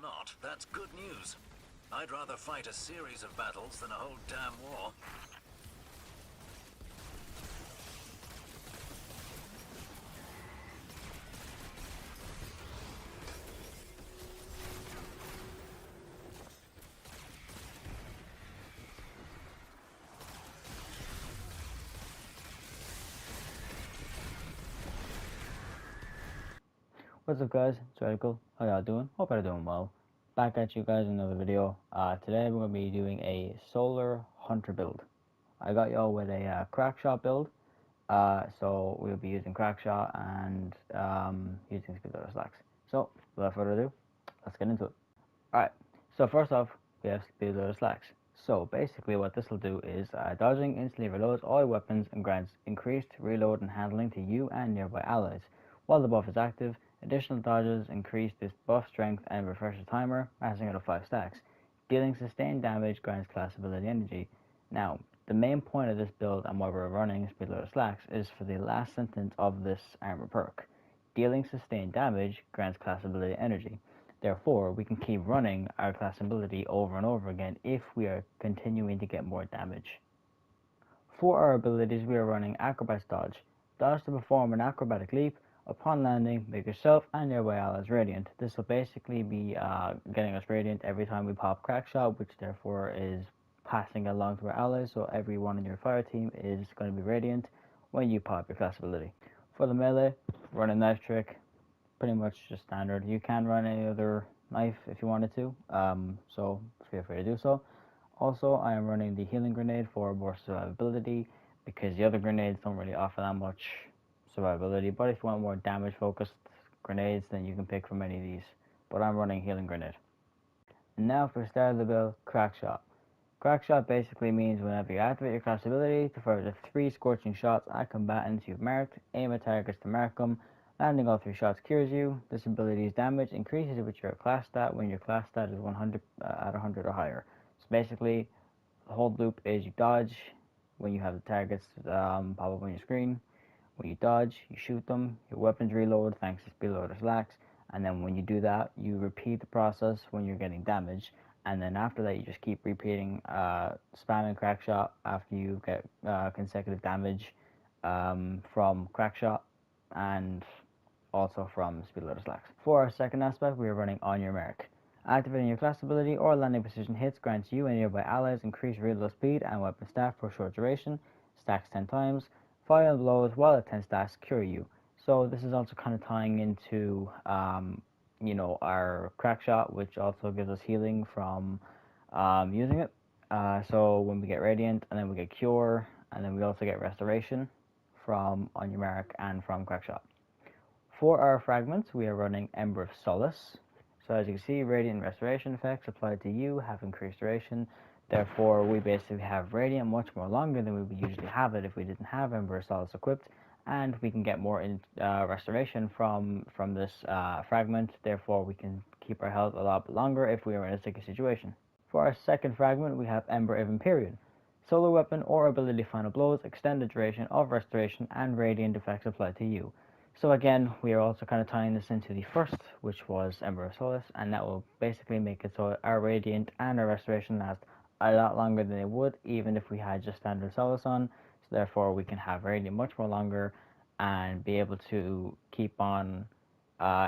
not, that's good news. I'd rather fight a series of battles than a whole damn war. What's up guys, it's Radical. How y'all doing? Hope you're doing well. Back at you guys in another video. Today we're going to be doing a solar hunter build. I got y'all with a Crackshot build. So we'll be using Crackshot and using Speedloader Slacks. So without further ado, let's get into it. Alright, so first off we have Speedloader Slacks. So basically what this will do is dodging instantly reloads all your weapons and grants increased reload and handling to you and nearby allies. While the buff is active, additional dodges increase this buff strength and refresh the timer, maxing out of 5 stacks. Dealing sustained damage grants class ability energy. Now, the main point of this build and why we're running Speedloader Slacks is for the last sentence of this armor perk. Dealing sustained damage grants class ability energy. Therefore, we can keep running our class ability over and over again if we are continuing to get more damage. For our abilities, we are running Acrobat's Dodge. Dodge to perform an acrobatic leap. Upon landing, make yourself and nearby allies radiant. This will basically be getting us radiant every time we pop Crackshot, which therefore is passing along to our allies, so everyone in your fire team is going to be radiant when you pop your class ability. For the melee, run a knife trick, pretty much just standard. You can run any other knife if you wanted to, so feel free to do so. Also, I am running the healing grenade for more survivability, because the other grenades don't really offer that much survivability, but if you want more damage focused grenades, then you can pick from any of these, but I'm running healing grenade. And now for start of the build, Crackshot. Crackshot basically means whenever you activate your class ability to further 3 scorching shots at combatants you've marked, aim at targets to mark them, landing all 3 shots cures you. This ability's damage increases with your class stat when your class stat is 100 at 100 or higher. So basically, the whole loop is you dodge when you have the targets pop up on your screen. When you dodge, you shoot them, your weapons reload thanks to Speedloader Slacks, and then when you do that, you repeat the process when you're getting damage, and then after that you just keep repeating spamming Crackshot after you get consecutive damage from Crackshot and also from Speedloader Slacks. For our second aspect, we are running On Your Mark. Activating your class ability or landing precision hits grants you and nearby allies increased reload speed and weapon stat for a short duration, stacks 10 times. Final blows while at 10 stacks cure you. So this is also kind of tying into our Crackshot, which also gives us healing from using it. So when we get radiant, and then we get cure, and then we also get restoration from On Your Mark and from Crackshot. For our fragments, we are running Ember of Solace. So as you can see, radiant and restoration effects applied to you have increased duration. Therefore, we basically have Radiant much more longer than we would usually have it if we didn't have Ember of Solace equipped, and we can get more restoration from this fragment. Therefore, we can keep our health a lot longer if we are in a sticky situation. For our second fragment, we have Ember of Empyrean. Solo weapon or ability final blows extend the duration of restoration and radiant effects applied to you. So again, we are also kind of tying this into the first, which was Ember of Solace, and that will basically make it so our radiant and our restoration last a lot longer than it would even if we had just standard Solace on. So therefore we can have radiant much more longer and be able to keep on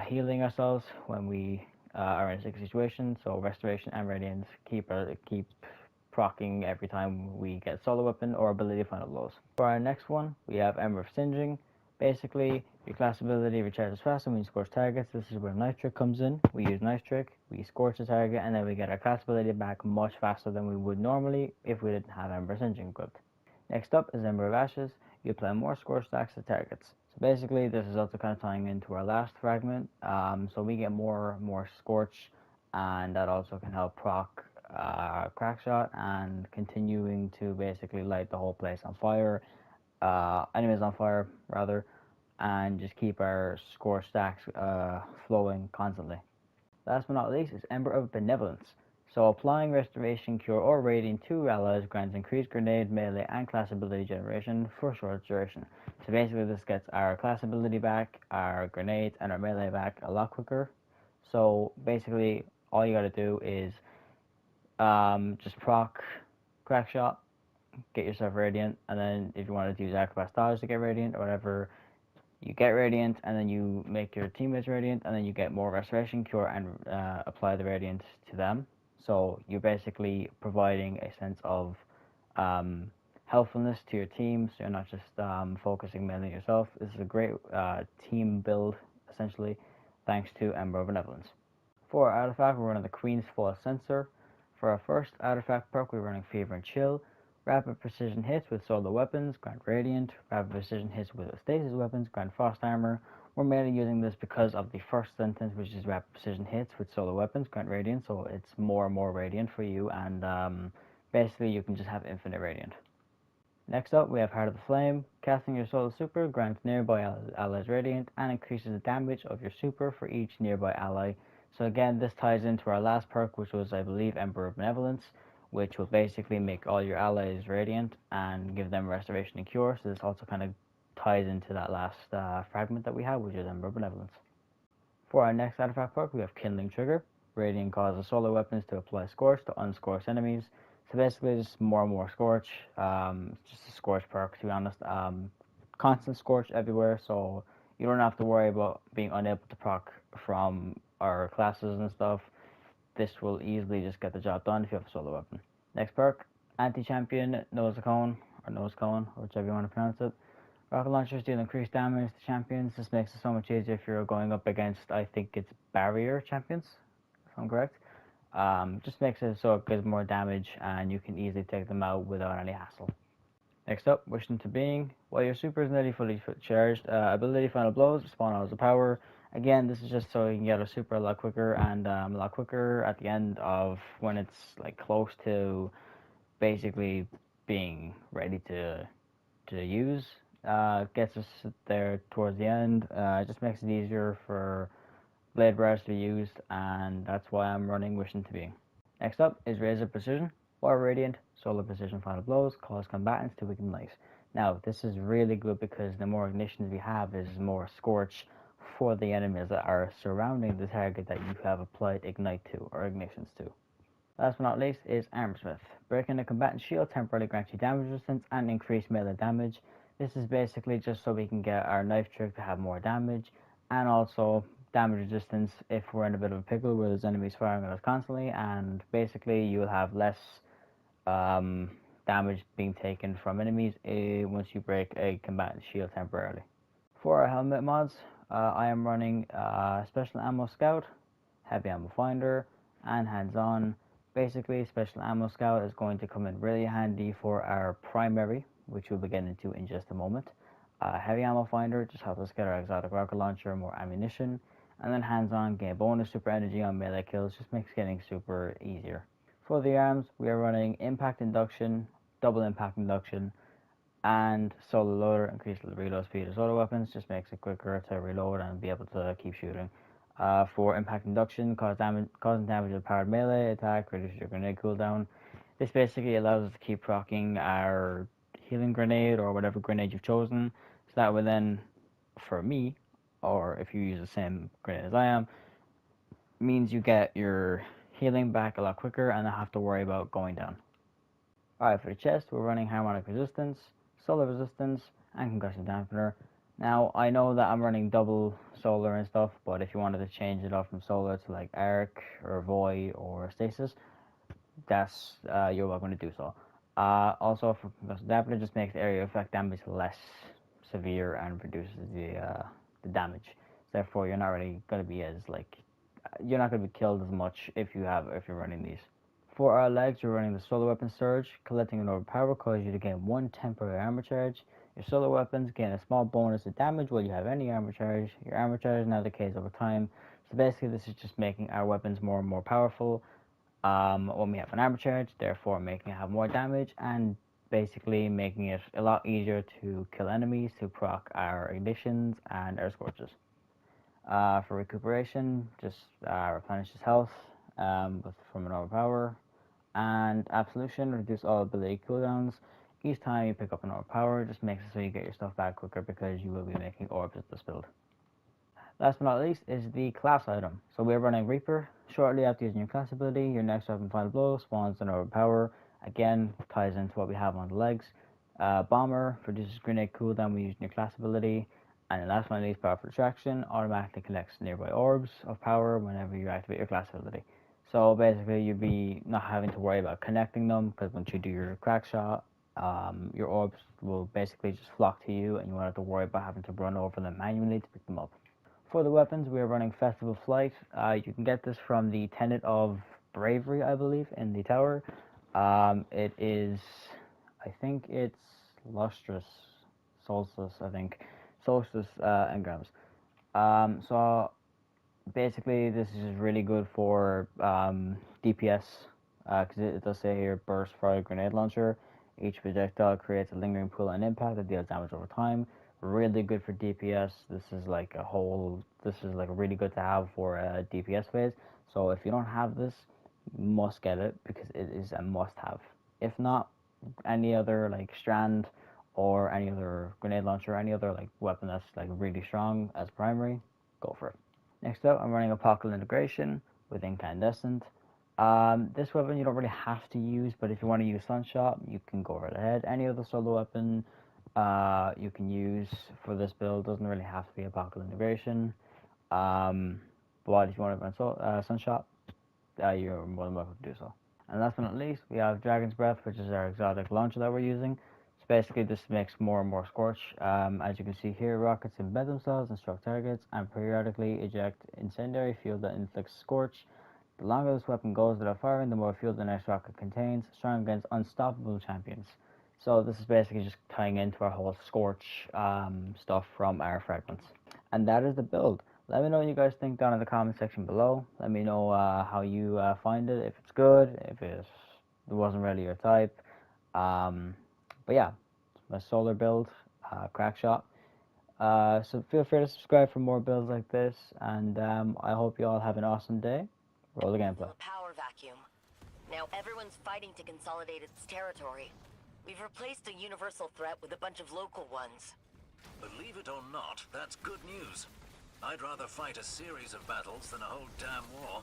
healing ourselves when we are in a sick situation. So restoration and radiant keep proccing every time we get solo weapon or ability final blows. For our next one, we have Ember of Singeing. Basically, your class ability recharges faster when you scorch targets. This is where Knife Trick comes in. We use Knife Trick, we scorch the target, and then we get our class ability back much faster than we would normally if we didn't have Ember Singeing equipped. Next up is Ember of Ashes. You apply more scorch stacks to targets. So basically, this is also kind of tying into our last fragment. So we get more scorch, and that also can help proc Crackshot and continuing to basically light the whole place on fire. Enemies on fire rather, and just keep our score stacks flowing constantly. Last but not least is Ember of Benevolence. So applying restoration, cure, or radiant to allies grants increased grenade, melee, and class ability generation for short duration. So basically this gets our class ability back, our grenades, and our melee back a lot quicker. So basically all you gotta do is just proc Crackshot, get yourself Radiant, and then if you wanted to use Acrobat Dodge to get Radiant or whatever, you get Radiant, and then you make your teammates Radiant, and then you get more Restoration, Cure, and apply the Radiant to them. So you're basically providing a sense of helpfulness to your team, so you're not just focusing mainly yourself. This is a great team build, essentially, thanks to Ember of Benevolence. For our artifact, we're running the Queen's Fall Sensor. For our first artifact perk, we're running Fever and Chill. Rapid precision hits with solo weapons, grant Radiant. Rapid precision hits with stasis weapons, grant Frost Armor. We're mainly using this because of the first sentence, which is rapid precision hits with solo weapons, grant Radiant, so it's more and more Radiant for you, and basically you can just have infinite Radiant. Next up, we have Heart of the Flame. Casting your solo super grants nearby allies Radiant and increases the damage of your super for each nearby ally. So again, this ties into our last perk, which was, I believe, Ember of Benevolence, which will basically make all your allies Radiant and give them Restoration and Cure. So this also kind of ties into that last fragment that we have, which is Ember of Benevolence. For our next artifact perk, we have Kindling Trigger. Radiant causes solo weapons to apply Scorch to unscorched enemies. So basically, just more and more Scorch. Just a Scorch perk, to be honest. Constant Scorch everywhere, so you don't have to worry about being unable to proc from our classes and stuff. This will easily just get the job done if you have a solo weapon. Next perk, Anti-Champion Nose Cone, or Nose Cone, or whichever you want to pronounce it. Rocket launchers deal increased damage to champions. This makes it so much easier if you're going up against, I think it's barrier champions, if I'm correct. Just makes it so it gives more damage and you can easily take them out without any hassle. Next up, Wish into Being. While your super is nearly fully charged, ability Final Blows, spawn hours of power. Again, this is just so you can get a super a lot quicker, and a lot quicker at the end of when it's like close to basically being ready to use. Gets us there towards the end. It just makes it easier for blade bearers to be used, and that's why I'm running Wish into Being. Next up is Razor Precision. While Radiant, Solar Precision Final Blows cause combatants to ignite. Now, this is really good because the more ignitions we have is more Scorch for the enemies that are surrounding the target that you have applied Ignite to, or Ignitions to. Last but not least is Armorsmith. Breaking a combatant's shield temporarily grants you damage resistance and increased melee damage. This is basically just so we can get our knife trick to have more damage, and also damage resistance if we're in a bit of a pickle where there's enemies firing at us constantly, and basically you'll have less damage being taken from enemies once you break a combatant's shield temporarily. For our helmet mods, I am running Special Ammo Scout, Heavy Ammo Finder, and Hands On. Basically, Special Ammo Scout is going to come in really handy for our primary, which we'll be getting into in just a moment. Heavy Ammo Finder just helps us get our exotic rocket launcher, more ammunition, and then Hands On, gain bonus super energy on melee kills, just makes getting super easier. For the arms, we are running Impact Induction, Double Impact Induction, and Solo Loader. Increase the reload speed of solo weapons, just makes it quicker to reload and be able to keep shooting. For Impact Induction, causing damage with powered melee attack, reduces your grenade cooldown. This basically allows us to keep proccing our healing grenade or whatever grenade you've chosen, so that way then, for me, or if you use the same grenade as I am, means you get your healing back a lot quicker and not have to worry about going down. Alright, for the chest, we're running Harmonic Resistance, Solar Resistance, and Concussion Dampener. Now, I know that I'm running double Solar and stuff, but if you wanted to change it off from Solar to like Arc, or Void, or Stasis, that's, you're welcome to do so. Also, for Concussion Dampener, just makes the area effect damage less severe and reduces the damage. Therefore, you're not really going to be as like, you're not going to be killed as much if you're running these. For our legs, we're running the Solar Weapon Surge. Collecting an overpower causes you to gain 1 temporary armor charge. Your solar weapons gain a small bonus of damage while you have any armor charge. Your armor charge now decays over time. So basically, this is just making our weapons more and more powerful when we have an armor charge, therefore making it have more damage, and basically making it a lot easier to kill enemies, to proc our ignitions and our scorches. For recuperation, just replenishes health from an overpower, and absolution, reduce all ability cooldowns. Each time you pick up an overpower, just makes it so you get your stuff back quicker because you will be making orbs with this build. Last but not least is the class item. So we're running Reaper. Shortly after using your class ability, your next weapon final blow spawns an overpower. Again, ties into what we have on the legs. Bomber produces grenade cooldown when using your class ability. And then last but not least, powerful attraction automatically collects nearby orbs of power whenever you activate your class ability. So basically, you'd be not having to worry about connecting them because once you do your crack shot, your orbs will basically just flock to you, and you won't have to worry about having to run over them manually to pick them up. For the weapons, we are running Festival Flight. You can get this from the Tenet of Bravery, I believe, in the tower. It is, I think it's Lustrous, Solstice, I think. Solstice engrams. So basically, this is really good for DPS, because it does say here burst fire grenade launcher. Each projectile creates a lingering pool and impact that deals damage over time. Really good for DPS. This is like really good to have for a DPS phase. So if you don't have this, you must get it because it is a must-have. If not, any other like strand or any other grenade launcher, any other like weapon that's like really strong as primary, go for it. Next up, I'm running Apocalypse integration with Incandescent. This weapon you don't really have to use, but if you want to use Sunshot, you can go right ahead. Any other solo weapon you can use for this build doesn't really have to be Apocalypse integration. But if you want to run Sunshot, you're more than welcome to do so. And last but not least, we have Dragon's Breath, which is our exotic launcher that we're using. So basically, this makes more and more Scorch. As you can see here, rockets embed themselves and struck targets, and periodically eject incendiary fuel that inflicts Scorch. The longer this weapon goes without firing, the more fuel the next rocket contains, strong against unstoppable champions. So this is basically just tying into our whole Scorch stuff from our fragments. And that is the build. Let me know what you guys think down in the comment section below. Let me know how you find it, if it's good, if it wasn't really your type. But yeah, it's my solar build, Crackshot. So feel free to subscribe for more builds like this, and I hope you all have an awesome day. Roll the gameplay. A power vacuum. Now everyone's fighting to consolidate its territory. We've replaced a universal threat with a bunch of local ones. Believe it or not, that's good news. I'd rather fight a series of battles than a whole damn war.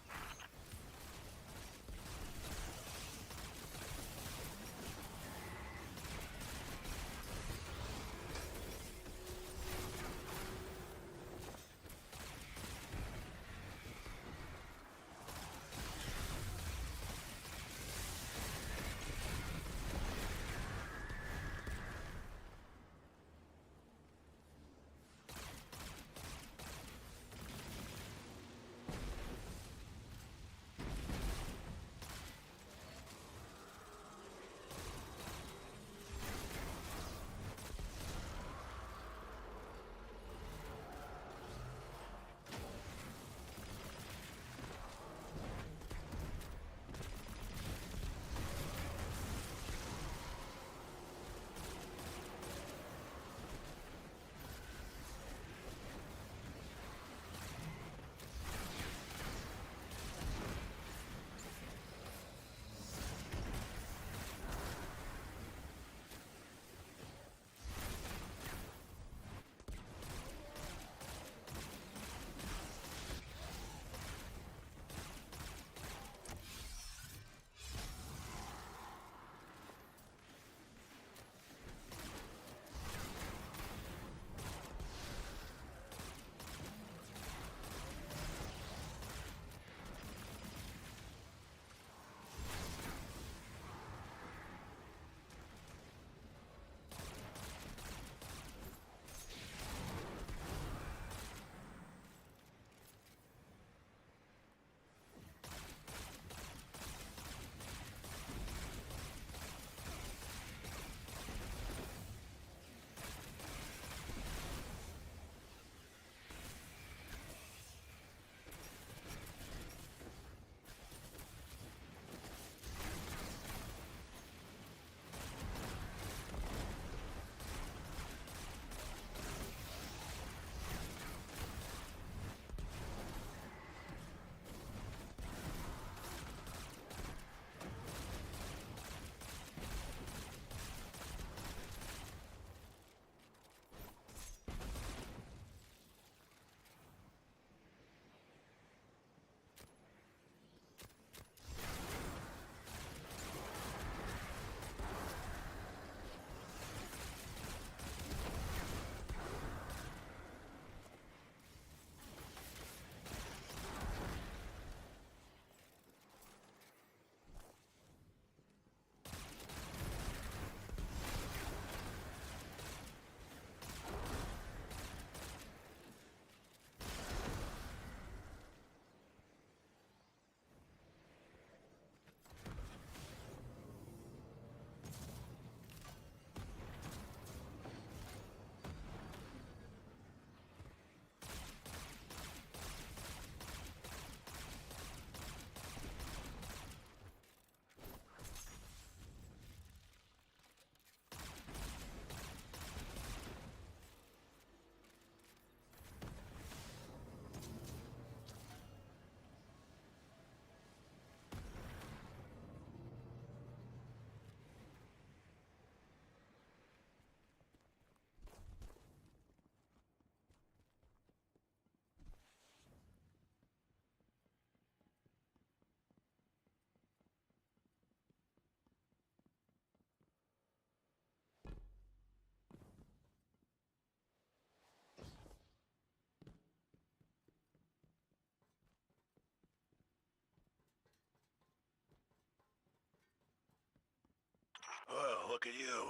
Look at you.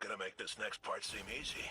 Gonna make this next part seem easy.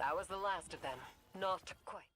That was the last of them. Not quite.